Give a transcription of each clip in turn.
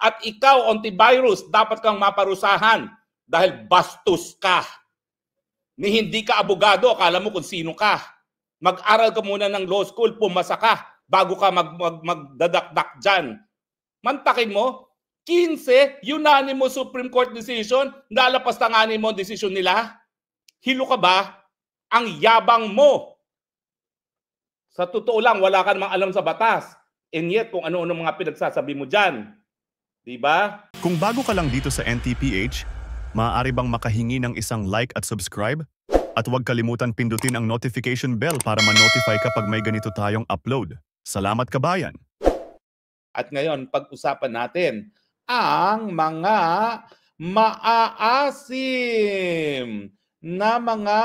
At ikaw, antivirus, dapat kang maparusahan dahil bastos ka. Ni hindi ka abogado, akala mo kung sino ka. Mag-aral ka muna ng law school, pumasa ka bago ka magdadakdak dyan. Mantakin mo, 15, unanimous Supreme Court decision, nalapastanganin mo ang desisyon nila. Hilo ka ba? Ang yabang mo. Sa totoo lang, wala ka namang alam sa batas. And yet, kung ano-ano mga pinagsasabi mo dyan. Diba? Kung bago ka lang dito sa NTPH, maaari bang makahingi ng isang like at subscribe? At huwag kalimutan pindutin ang notification bell para ma-notify kapag may ganito tayong upload. Salamat kabayan! At ngayon, pag-usapan natin ang mga maaasim na mga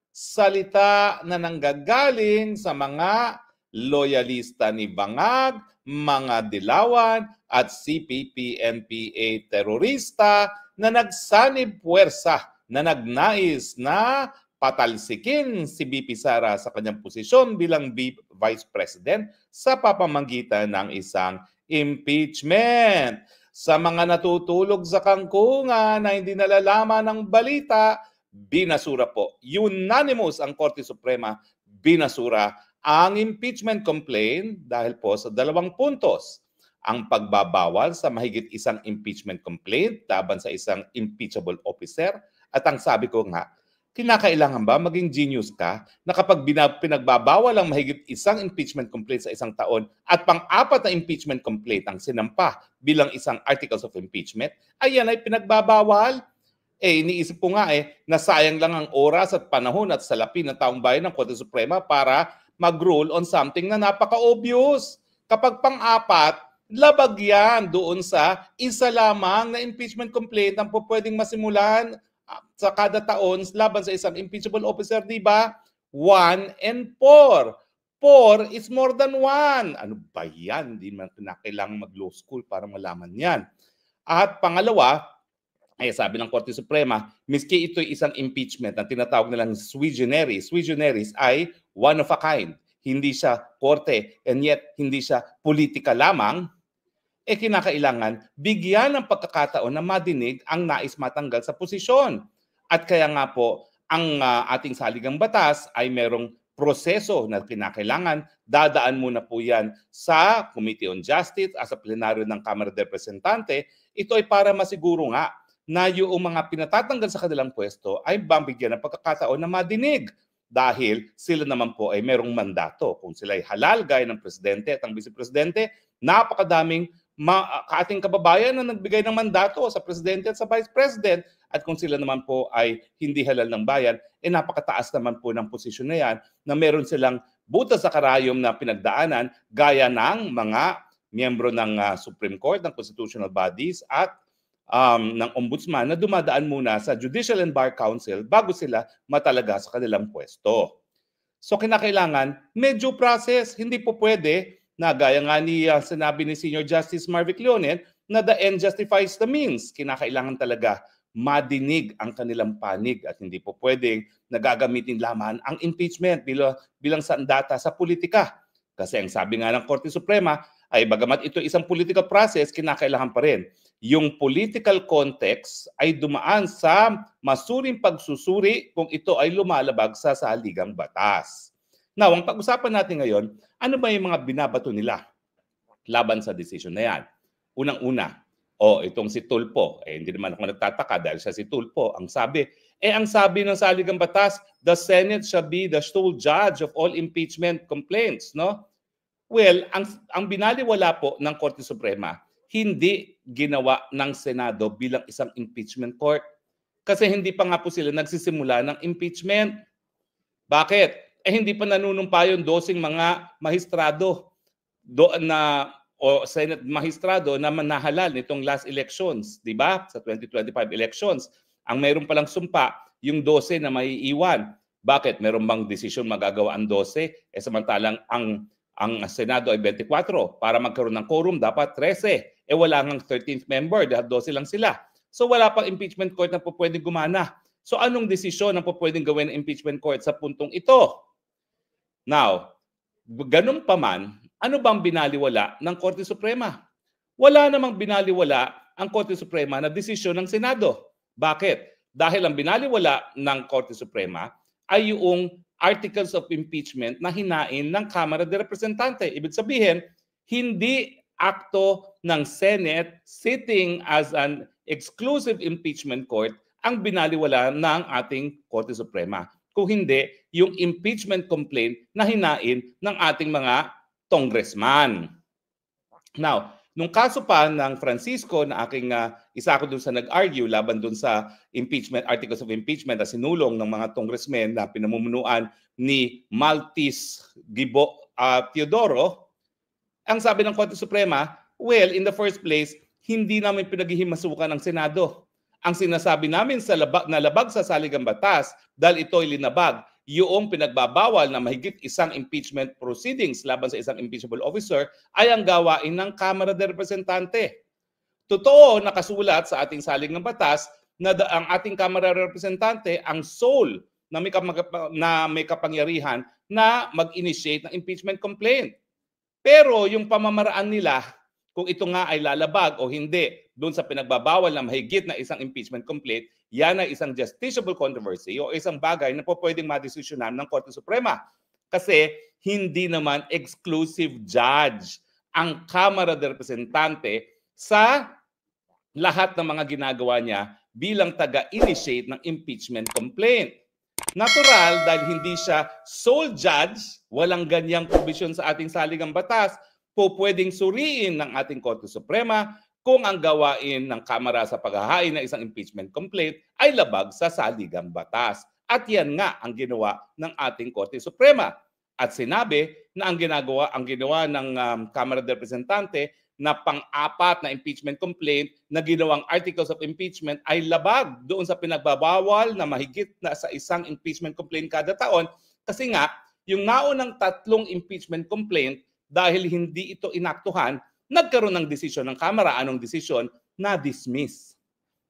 salita na nanggagaling sa mga loyalista ni Bangag, mga dilawan at CPP-NPA terorista na nagsanib puwersa na nagnais na patalsikin si BP Sara sa kanyang posisyon bilang Vice President sa pamamagitan ng isang impeachment. Sa mga natutulog sa kangkungan na hindi nalalaman ng balita, binasura po. Unanimous ang Korte Suprema, binasura ang impeachment complaint dahil po sa 2 puntos. Ang pagbabawal sa mahigit isang impeachment complaint laban sa isang impeachable officer. At ang sabi ko nga, kinakailangan ba maging genius ka na kapag pinagbabawal ang mahigit isang impeachment complaint sa isang taon at pang-4 na impeachment complaint ang sinampa bilang isang articles of impeachment, ayan ay pinagbabawal? Iniisip ko nga nasayang lang ang oras at panahon at salapi ng taong bayan ng Korte Suprema para mag-rule on something na napaka-obvious. Kapag pang-4, labag yan doon sa isa lamang na impeachment complaint ang pwedeng masimulan sa kada taon laban sa isang impeachable officer, di ba? 1 and 4. 4 is more than 1. Ano ba yan? Hindi man kailangan mag-law school para malaman yan. At pangalawa, sabi ng Korte Suprema, miski ito isang impeachment na tinatawag nilang sui generis. Sui generis ay one of a kind. Hindi siya korte and yet hindi siya politika lamang. Kinakailangan bigyan ng pagkakataon na madinig ang nais matanggal sa posisyon. At kaya nga po, ang ating saligang batas ay merong proseso na kinakailangan. Dadaan muna po yan sa Committee on Justice as a plenaryo ng Kamara de Representante. Ito ay para masiguro nga na yung mga pinatatanggal sa kanilang pwesto ay bambigyan ng pagkakataon na madinig. Dahil sila naman po ay merong mandato. Kung sila ay halal gaya ng presidente at ang vice-presidente, napakadaming ating kababayan na nagbigay ng mandato sa presidente at sa vice president. At kung sila naman po ay hindi halal ng bayan, napakataas naman po ng posisyon na yan na meron silang butas sa karayom na pinagdaanan gaya ng mga miyembro ng Supreme Court, ng constitutional bodies at ng ombudsman na dumadaan muna sa Judicial and Bar Council bago sila matalaga sa kanilang pwesto. So kinakailangan medyo process, hindi po pwede na gaya nga ni sinabi ni Senior Justice Marvic Leonen na the end justifies the means. Kinakailangan talaga madinig ang kanilang panig at hindi po pwedeng nagagamitin lamang ang impeachment bilang sandata sa politika. Kasi ang sabi nga ng Korte Suprema ay bagamat ito isang political process, kinakailangan pa rin yung political context ay dumaan sa masuring pagsusuri kung ito ay lumalabag sa saligang batas. Now, ang pag-usapan natin ngayon, ano ba yung mga binabato nila laban sa decision na yan? Unang-una, itong si Tulfo, hindi naman ako nagtataka dahil siya si Tulfo. Ang sabi ng saligang batas, the Senate shall be the sole judge of all impeachment complaints, no? Well, ang binaliwala po ng Korte Suprema, hindi ginawa ng Senado bilang isang impeachment court. Kasi hindi pa nga po sila nagsisimula ng impeachment. Bakit? Hindi pa nanunumpa yung 12 mga mahistrado Senate mahistrado na manahalal nitong last elections, di ba? Sa 2025 elections. Ang mayroon palang sumpa, yung 12 na maiiwan. Bakit? Meron bang desisyon magagawa ang 12? Samantalang ang Senado ay 24. Para magkaroon ng quorum, dapat 13. Wala ngang 13th member, dahil 12 lang sila. So wala pang impeachment court na po pwedeng gumana. So anong desisyon na po pwedeng gawin ng impeachment court sa puntong ito? Now, ganun pa man, ano bang binaliwala ng Korte Suprema? Wala namang binaliwala ang Korte Suprema na desisyon ng Senado. Bakit? Dahil ang binaliwala ng Korte Suprema ay yung articles of impeachment na hinain ng Kamara de Representante. Ibig sabihin, hindi akto ng Senate sitting as an exclusive impeachment court ang binaliwala ng ating Korte Suprema. Kung hindi, yung impeachment complaint na hinain ng ating mga congressman. Now, nung kaso pa ng Francisco na aking isa ako dun sa nag-argue laban dun sa impeachment, articles of impeachment na sinulong ng mga congressmen na pinamumunuan ni Maltis Teodoro, ang sabi ng Korte Suprema, well, in the first place, hindi namin pinaghihimasukan ng Senado. Ang sinasabi namin sa labag sa saligang batas, dahil ito ay linabag, yung pinagbabawal na mahigit isang impeachment proceedings laban sa isang impeachable officer ay ang gawain ng Kamara de Representante. Totoo, nakasulat sa ating saligang batas na ang ating Kamara de Representante ang sole na may kapangyarihan na mag-initiate ng impeachment complaint. Pero yung pamamaraan nila, kung ito nga ay lalabag o hindi doon sa pinagbabawal na mahigit na isang impeachment complaint, yan ay isang justiciable controversy o isang bagay na po pwedeng madesisyonan ng Korte Suprema. Kasi hindi naman exclusive judge ang Kamara de Representante sa lahat ng mga ginagawa niya bilang taga-initiate ng impeachment complaint. Natural, dahil hindi siya sole judge, walang ganyang provision sa ating saligang batas, po pwedeng suriin ng ating Korte Suprema kung ang gawain ng Kamara sa paghahain ng isang impeachment complaint ay labag sa saligang batas. At yan nga ang ginawa ng ating Korte Suprema. At sinabi na ang ginawa ng Kamara de Representante na pang-apat na impeachment complaint na ginawang articles of impeachment ay labag doon sa pinagbabawal na mahigit na sa isang impeachment complaint kada taon. Kasi nga, yung naunang 3 impeachment complaint, dahil hindi ito inaktuhan, nagkaroon ng desisyon ng Kamara. Anong desisyon? Na-dismiss.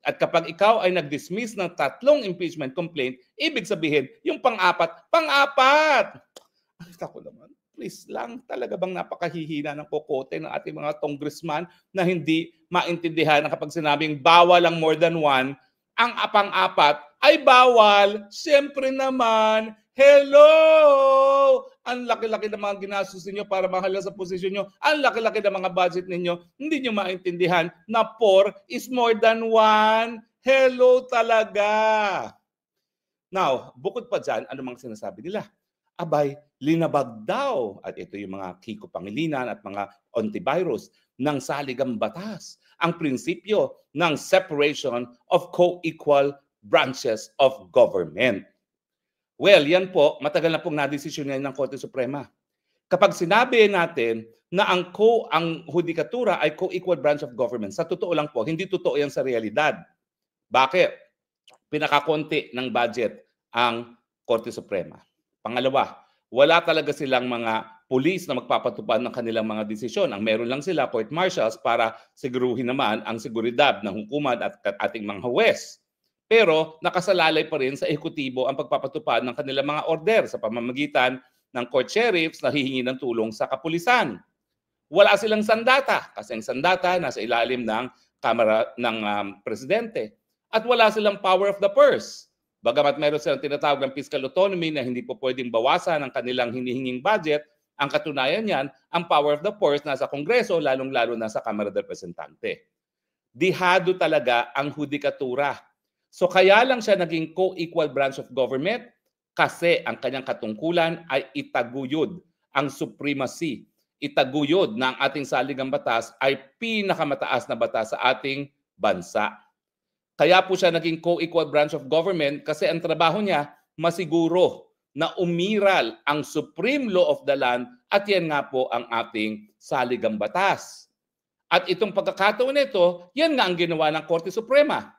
At kapag ikaw ay nag-dismiss ng 3 impeachment complaint, ibig sabihin, yung pang-apat, Ay, ako naman, please lang, talaga bang napakahihina ng kokote ng ating mga congressman na hindi maintindihan na kapag sinabing bawal ang more than one, ang pang-apat ay bawal. Siyempre naman, hello! Ang laki-laki ng mga ginastos ninyo para mahala sa posisyon nyo. Ang laki-laki ng mga budget ninyo. Hindi nyo maintindihan na 4 is more than 1. Hello talaga! Now, bukod pa dyan, ano mga sinasabi nila? Abay, linabag daw, at ito yung mga Kiko Pangilinan at mga antivirus ng saligang batas, ang prinsipyo ng separation of co-equal branches of government. Well, yan po, matagal na pong nadesisyon ng Korte Suprema. Kapag sinabi natin na ang hudikatura ay co-equal branch of government, sa totoo lang po, hindi totoo yan sa realidad. Bakit? Pinakakonti ng budget ang Korte Suprema. Pangalawa, wala talaga silang mga pulis na magpapatupad ng kanilang mga desisyon. Ang meron lang sila, court martials, para siguruhin naman ang seguridad ng hukuman at ating mga huwes. Pero nakasalalay pa rin sa ehekutibo ang pagpapatupad ng kanilang mga order sa pamamagitan ng court sheriffs na hihingi ng tulong sa kapulisan. Wala silang sandata kasi ang sandata nasa ilalim ng Kamara ng Presidente. At wala silang power of the purse. Bagamat meron silang tinatawag ng fiscal autonomy na hindi po pwedeng bawasan ang kanilang hinihinging budget, ang katunayan niyan, ang power of the purse nasa Kongreso, lalong-lalo na sa Kamara de Representante. Dihado talaga ang hudikatura. So kaya lang siya naging co-equal branch of government kasi ang kanyang katungkulan ay itaguyod ang supremacy. Itaguyod na ang ating saligang batas ay pinakamataas na batas sa ating bansa. Kaya po siya naging co-equal branch of government kasi ang trabaho niya masiguro na umiral ang supreme law of the land at yan nga po ang ating saligang batas. At itong pagkakataon nito, yan nga ang ginawa ng Korte Suprema.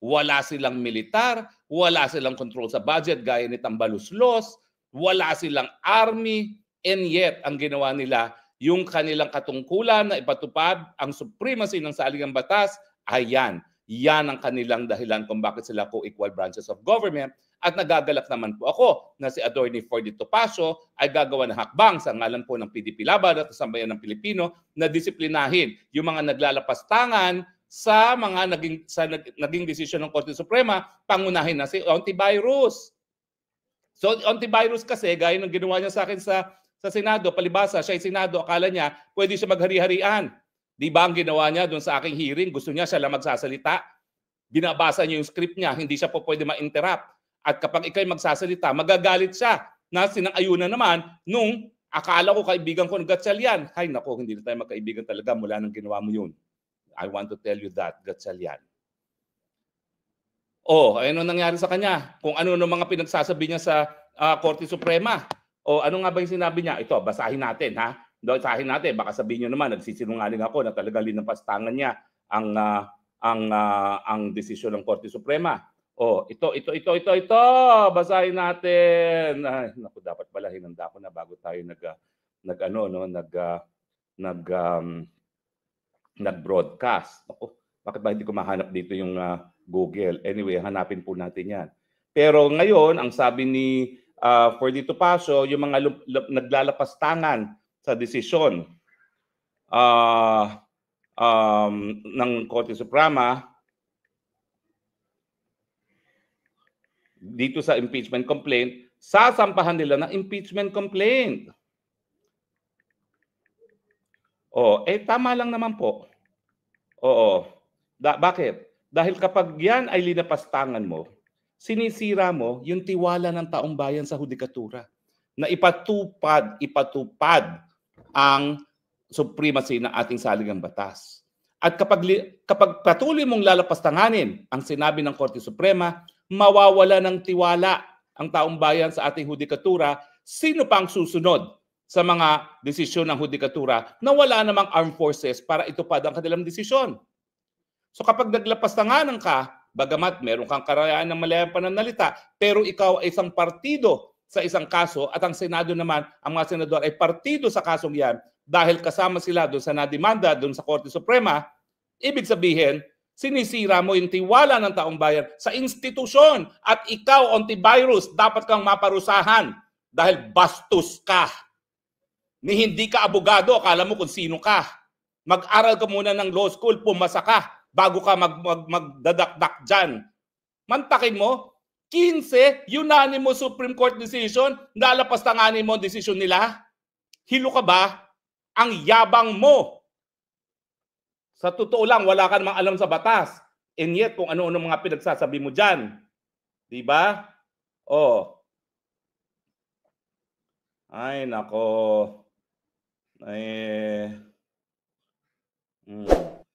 Wala silang militar, wala silang control sa budget gaya ni Tambaluslos, wala silang army, and yet ang ginawa nila, yung kanilang katungkulan na ipatupad ang supremacy ng saligang batas, ayan. Yan ang kanilang dahilan kung bakit sila co-equal branches of government At nagagalak naman po ako na si Attorney Fordy Topacio ay gagawa ng hakbang sa ngalan po ng PDP Laban at sa Sambayan ng Pilipino na disiplinahin yung mga naglalapastangan sa mga naging desisyon ng Korte Suprema, pangunahin na si Ontiveros. So Ontiveros kasi, gaya ng ginawa niya sa akin sa Senado, palibasa, siya ay Senado, akala niya pwede siya maghari-harian. Di ba ang ginawa niya doon sa aking hearing? Gusto niya siya lang magsasalita. Binabasa niya yung script niya, hindi siya po pwede ma-interrupt. At kapag ikay magsasalita, magagalit siya na sinang-ayunan naman nung akala ko kaibigan ko ng Gatchalian. Ay nako, hindi na tayo magkaibigan talaga mula nang ginawa mo yun. I want to tell you that, Gatchalian. Ano nangyari sa kanya? Kung ano ng mga pinagsasabi niya sa Korte Suprema. Ano nga ba yung sinabi niya? Ito, basahin natin, ha? Basahin natin. Baka sabihin niyo naman, nagsisinungaling ako na talaga linapastangan niya ang desisyon ng Korte Suprema. Ito. Basahin natin. Ay, naku, dapat pala hinanda ko na bago tayo nag-broadcast. Naku, bakit ba hindi ko mahanap dito yung Google? Anyway, hanapin po natin yan. Pero ngayon, ang sabi ni Fordy Topacio, yung mga naglalapastangan sa desisyon ng Korte Suprema dito sa impeachment complaint, sasampahan nila ng impeachment complaint. Tama lang naman po. Bakit? Dahil kapag yan ay linapastangan mo, sinisira mo yung tiwala ng taong bayan sa hudikatura na ipatupad ang supremacy ng ating saligang batas. At kapag patuloy mong lalapastanganin ang sinabi ng Korte Suprema, mawawala ng tiwala ang taong bayan sa ating hudikatura. Sino pang susunod sa mga desisyon ng hudikatura na wala namang armed forces para itupad ang kanilang desisyon? So kapag naglapastanganan ka, bagamat meron kang karayaan ng malayang pananalita, pero ikaw ay isang partido sa isang kaso at ang Senado naman, ang mga senador ay partido sa kasong yan dahil kasama sila doon sa nademanda doon sa Korte Suprema, ibig sabihin, sinisira mo yung tiwala ng taong bayan sa institusyon at ikaw, Ontiveros, dapat kang maparusahan dahil bastos ka. Ni hindi ka abogado, akala mo kung sino ka. Mag-aral ka muna ng law school, pumasa ka bago ka magdadakdak dyan. Mantakin mo, 15 unanimous Supreme Court decision, nalapastanganin mo ang desisyon nila. Hilo ka ba? Ang yabang mo. Sa totoo lang, wala ka namang alam sa batas. And yet, kung ano-ano mga pinagsasabi mo dyan. Diba? Ay, nako.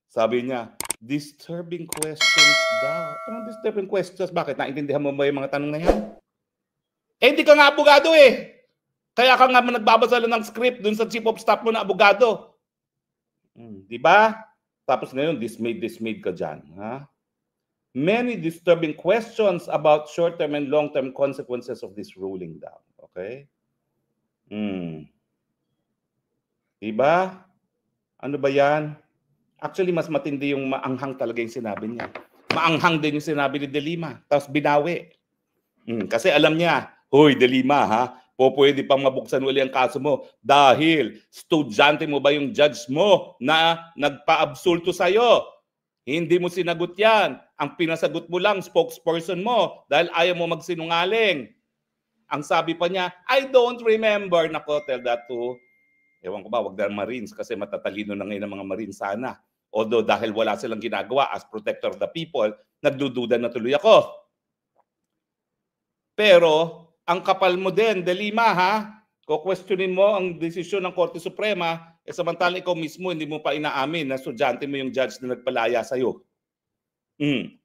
Sabi niya, disturbing questions daw. Anong disturbing questions? Bakit? Naintindihan mo ba yung mga tanong na yan? Hindi ka nga abogado eh. Kaya ka nga nagbabasa lang ng script dun sa chief of staff mo na abogado. Diba? Tapos ngayon, dismayed ka dyan. Ha? Many disturbing questions about short-term and long-term consequences of this ruling daw. Okay? Diba? Ano ba yan? Actually, mas matindi yung maanghang talaga yung sinabi niya. Maanghang din yung sinabi ni De Lima. Tapos binawi. Kasi alam niya, hoy, De Lima, ha? Pwede pang mabuksan uli ang kaso mo dahil estudyante mo ba yung judge mo na nagpa-absulto sa'yo? Hindi mo sinagot yan. Ang pinasagot mo lang, spokesperson mo dahil ayaw mo magsinungaling. Ang sabi pa niya, I don't remember. Nako, tell that to, ewan ko ba, wag na Marines kasi matatalino na ngayon ang mga Marines sana. Although dahil wala silang ginagawa as protector of the people, nagdududa na tuloy ako. Pero, ang kapal mo din, De Lima, ha? Ko-questionin mo ang desisyon ng Korte Suprema, samantalang ikaw mismo hindi mo pa inaamin na estudyante mo yung judge na nagpalaya sa'yo.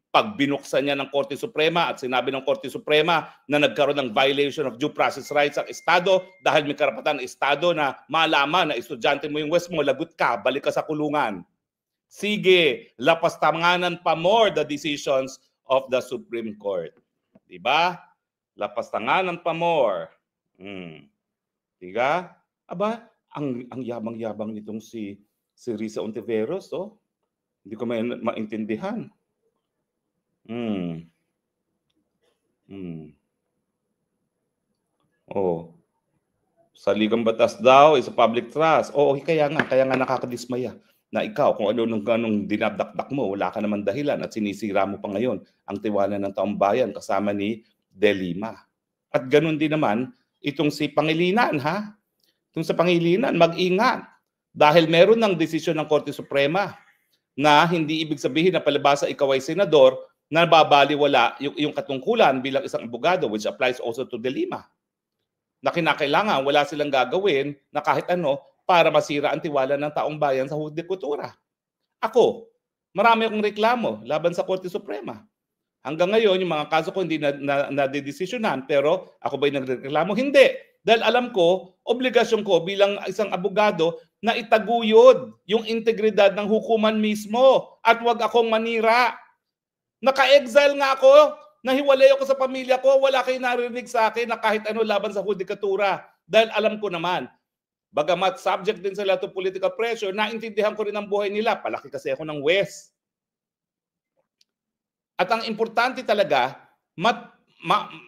Pag binuksan niya ng Korte Suprema at sinabi ng Korte Suprema na nagkaroon ng violation of due process rights ang Estado dahil may karapatan ng Estado na malaman na estudyante mo yung West mo, lagot ka, balik ka sa kulungan. Sige, lapastanganan pa more the decisions of the Supreme Court. Diba? Lapastanganan pa more. Diga? Aba, ang yabang-yabang nitong si Risa Ontiveros, hindi ko maintindihan. Oh, sa Ligang Batas daw is a public trust. Oo, kaya nga nakakadismaya na ikaw kung ano nung ganong dinadakdak mo, wala ka naman dahilan at sinisira mo pa ngayon ang tiwala ng taong bayan kasama ni De Lima. At ganun din naman itong si Pangilinan, ha? Itong sa Pangilinan, mag-ingat. Dahil meron ng desisyon ng Korte Suprema na hindi ibig sabihin na palibasa ikaw ay senador na babaliwala yung katungkulan bilang isang abogado, which applies also to De Lima. Na kinakailangan wala silang gagawin na kahit ano para masira ang tiwala ng taong bayan sa hudikatura. Ako, marami akong reklamo laban sa Korte Suprema. Hanggang ngayon, yung mga kaso ko hindi nadedesisyonan, pero ako ba'y nagreklamo? Hindi. Dahil alam ko, obligasyon ko bilang isang abogado na itaguyod yung integridad ng hukuman mismo at wag akong manira. Naka-exile nga ako. Nahiwalay ako sa pamilya ko, wala kayong narinig sa akin na kahit ano laban sa hudikatura. Dahil alam ko naman, bagamat subject din sila to political pressure, naintindihan ko rin ang buhay nila. Palaki kasi ako ng West. At ang importante talaga,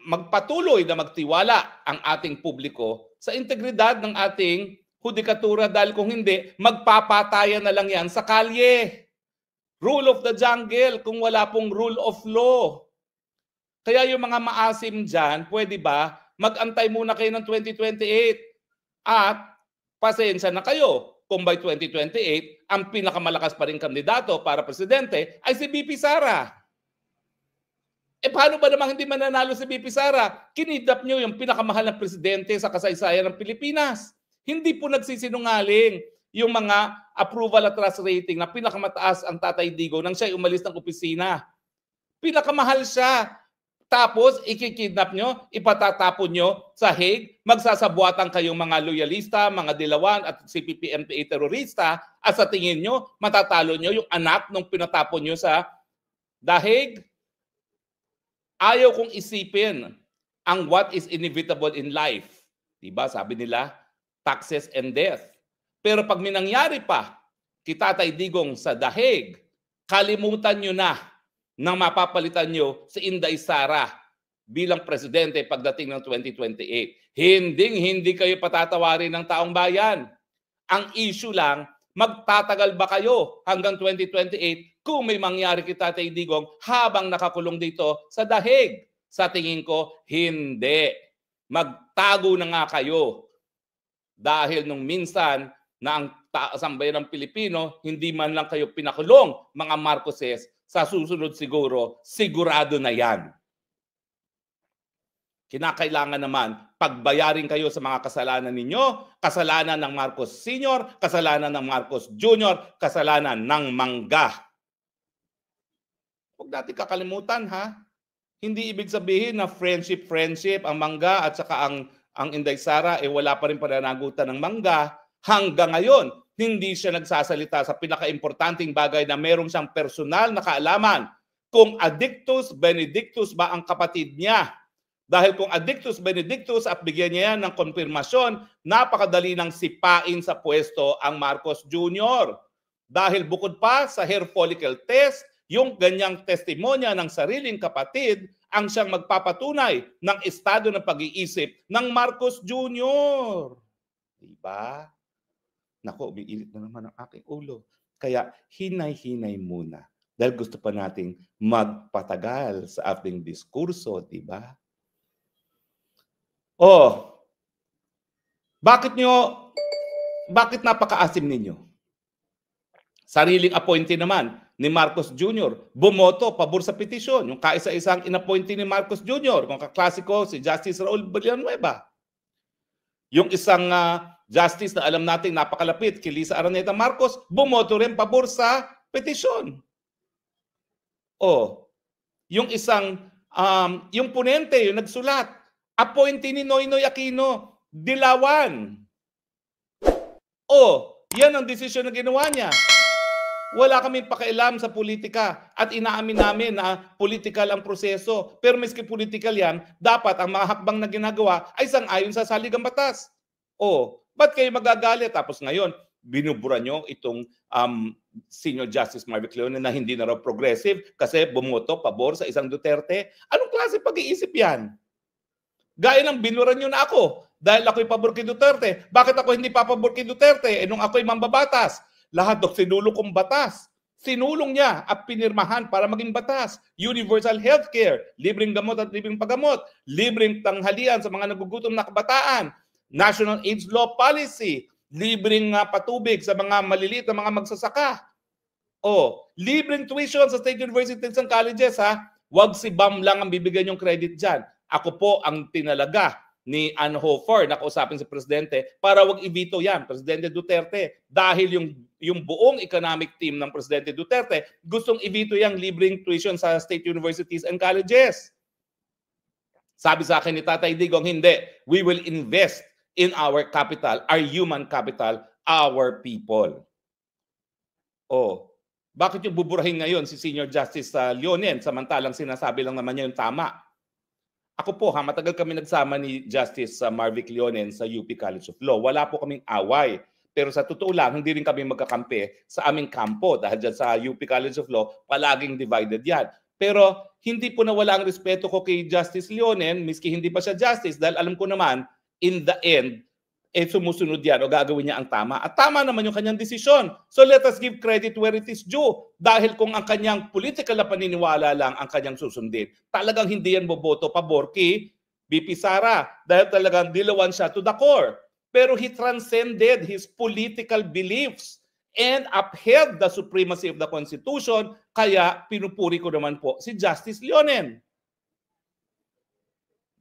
magpatuloy na magtiwala ang ating publiko sa integridad ng ating hudikatura dahil kung hindi, magpapatayan na lang yan sa kalye. Rule of the jungle kung wala pong rule of law. Kaya yung mga maasim dyan, pwede ba mag-antay muna kayo ng 2028 at pasensya na kayo kung by 2028 ang pinakamalakas pa rin kandidato para presidente ay si BP Sara. Eh paano ba namang hindi mananalo si BP Sara? Kinidnap nyo yung pinakamahal na presidente sa kasaysayan ng Pilipinas. Hindi po nagsisinungaling yung mga approval at trust rating na pinakamataas ang Tatay Digong nang siya umalis ng opisina. Pinakamahal siya. Tapos, ikikidnap nyo, ipatatapon nyo sa Hague, magsasabuatan kayong mga loyalista, mga dilawan at CPP-MPA terorista at sa tingin nyo, matatalo nyo yung anak nung pinatapon nyo sa The Hague. Ayaw kong isipin ang what is inevitable in life. Diba? Sabi nila, taxes and death. Pero pag may nangyari pa, Tatay Digong sa The Hague, kalimutan nyo na nang mapapalitan nyo si Inday Sara bilang presidente pagdating ng 2028. Hindi kayo patatawarin ng taong bayan. Ang issue lang, magtatagal ba kayo hanggang 2028 kung may mangyari kay Tatay Digong habang nakakulong dito sa The Hague? Sa tingin ko, hindi. Magtago na nga kayo. Dahil nung minsan na ang sambayan ng Pilipino, hindi man lang kayo pinakulong, mga Marcoses, sa susunod sigurado na yan. Kinakailangan naman, pagbayarin kayo sa mga kasalanan ninyo, kasalanan ng Marcos Sr., kasalanan ng Marcos Jr., kasalanan ng Mangga. Huwag natin kakalimutan, ha? Hindi ibig sabihin na friendship ang Mangga at saka ang Inday Sara, wala pa rin pananagutan ng Mangga. Hanggang ngayon, hindi siya nagsasalita sa pinaka-importanting bagay na meron siyang personal na kaalaman. Kung Addictus Benedictus ba ang kapatid niya? Dahil kung Addictus Benedictus at bigyan niya yan ng konfirmasyon, napakadali ng sipain sa pwesto ang Marcos Jr. Dahil bukod pa sa hair follicle test, yung ganyang testimonya ng sariling kapatid ang siyang magpapatunay ng estado ng pag-iisip ng Marcos Jr. Diba? Nako, umiinit na naman ang aking ulo. Kaya hinay-hinay muna. Dahil gusto pa nating magpatagal sa ating diskurso, diba? Oh, bakit napakaasim ninyo? Sariling appointee naman ni Marcos Jr. bumoto pabor sa petisyon. Yung kaisa-isang inappointee ni Marcos Jr. Kung kaklasiko si Justice Raul Villanueva. Yung isang justice na alam natin napakalapit kay Lisa Araneta Marcos, bumoto rin pabor sa petisyon. Oh, yung isang, yung ponente, yung nagsulat, appointee ni Noynoy Aquino, dilawan. Oh, yan ang desisyon na ginawa niya. Wala kaming pakialam sa politika at inaamin namin na political ang proseso. Pero miski political yan, dapat ang mga hakbang na ginagawa ay sang-ayon sa saligang batas. Oh, ba't kayo magagalit? Tapos ngayon, binubura nyo itong Senior Justice Marvic Leon na hindi na raw progressive kasi bumoto pabor sa isang Duterte. Anong klase pag-iisip yan? Gaya ng binuran nyo na ako dahil ako'y pabor kay Duterte. Bakit ako hindi papabor kay Duterte? Nung ako'y mambabatas, lahat ng sinulong kong batas, sinulong niya at pinirmahan para maging batas. Universal healthcare, libreng gamot at libreng paggamot, libreng tanghalian sa mga nagugutom na kabataan, National AIDS Law Policy, libreng patubig sa mga maliliit na mga magsasaka. Libreng tuition sa state universities and colleges ha. Huwag si BAM lang ang bibigyan yung credit dyan. Ako po ang tinalaga ni Ann Hofer na kausapin si Presidente para wag i-veto yan, Presidente Duterte. Dahil yung buong economic team ng Presidente Duterte gustong i-veto yung libreng tuition sa state universities and colleges. Sabi sa akin ni Tatay Digong, hindi. We will invest in our capital, our human capital, our people. Bakit yung buburahin ngayon si Senior Justice Leonen samantalang sinasabi lang naman niya yung tama? Ako po matagal kami nagsama ni Justice Marvic Leonen sa UP College of Law. Wala po kaming away. Pero sa totoo lang, hindi rin kami magkakampi sa aming kampo dahil dyan sa UP College of Law, palaging divided yan. Pero hindi po nawala ang respeto ko kay Justice Leonen, miski hindi pa siya justice, dahil alam ko naman, in the end, sumusunod yan o gagawin niya ang tama. At tama naman yung kanyang desisyon. So let us give credit where it is due. Dahil kung ang kanyang political na paniniwala lang ang kanyang susundin, talagang hindi yan boboto pabor kay BP Sara. Dahil talagang dilawan siya to the core. Pero he transcended his political beliefs and upheld the supremacy of the Constitution. Kaya pinupuri ko naman po si Justice Leonen.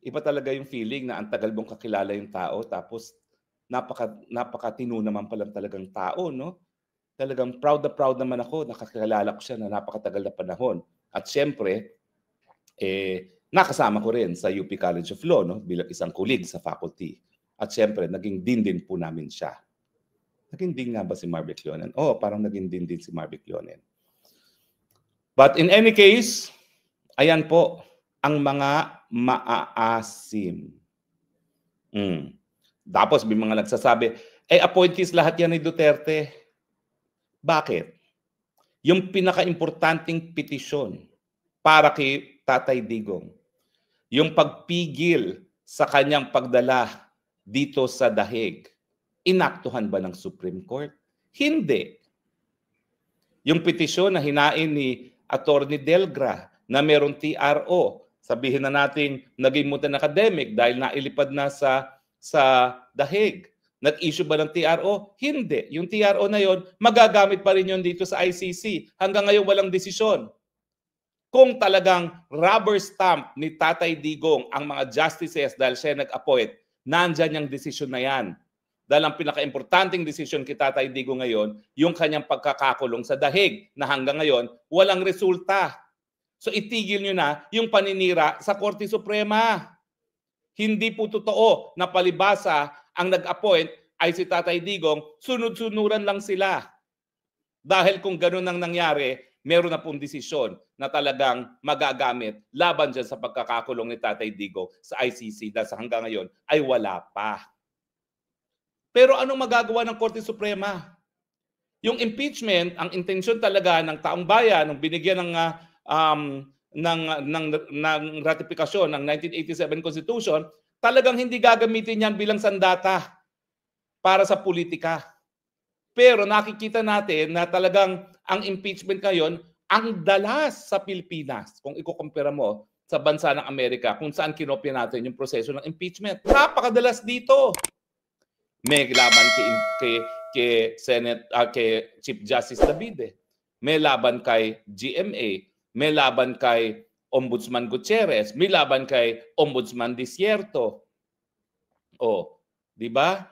Iba talaga yung feeling na ang tagal mong kakilala yung tao tapos napakatino naman palang talagang tao, no? Talagang proud naman ako, nakakilala ko siya na napakatagal na panahon. At siyempre, nakasama ko rin sa UP College of Law, no? Bilang isang colleague sa faculty. At siyempre, naging din po namin siya. Naging din nga ba si Marvic Leonen? Parang naging din si Marvic Leonen. But in any case, ayan po, ang mga maaasim. Tapos may mga nagsasabi, appointees lahat yan ni Duterte. Bakit? Yung pinaka-importanting petisyon para kay Tatay Digong, yung pagpigil sa kanyang pagdala dito sa dahig, inaktuhan ba ng Supreme Court? Hindi. Yung petisyon na hinain ni Attorney Delgra na merong TRO, sabihin na natin naging mutan academic dahil nailipad na sa dahig. Nag-issue ba ng TRO? Hindi. Yung TRO na yon, magagamit pa rin yun dito sa ICC. Hanggang ngayon walang desisyon. Kung talagang rubber stamp ni Tatay Digong ang mga justices dahil siya nag-appoint, nandyan yung desisyon na yan. Dahil ang pinaka-importanting desisyon kay Tatay Digong ngayon, yung kanyang pagkakakulong sa dahig na hanggang ngayon walang resulta. So itigil nyo na yung paninira sa Korte Suprema. Hindi po totoo na palibasa ang nag-appoint ay si Tatay Digong, sunod-sunuran lang sila. Dahil kung ganun ang nangyari, meron na pong desisyon na talagang magagamit laban dyan sa pagkakakulong ni Tatay Digong sa ICC dahil sa hanggang ngayon ay wala pa. Pero anong magagawa ng Korte Suprema? Yung impeachment, ang intensyon talaga ng taong bayan, nung binigyan ng ratifikasyon ng 1987 Constitution, talagang hindi gagamitin yan bilang sandata para sa politika. Pero nakikita natin na talagang ang impeachment ngayon, ang dalas sa Pilipinas, kung ikukumpara mo sa bansa ng Amerika, kung saan kinopya natin yung proseso ng impeachment. Napakadalas dito. May laban kay Chief Justice David. May laban kay GMA. May laban kay Ombudsman Gutierrez, may laban kay Ombudsman Desierto. Di ba?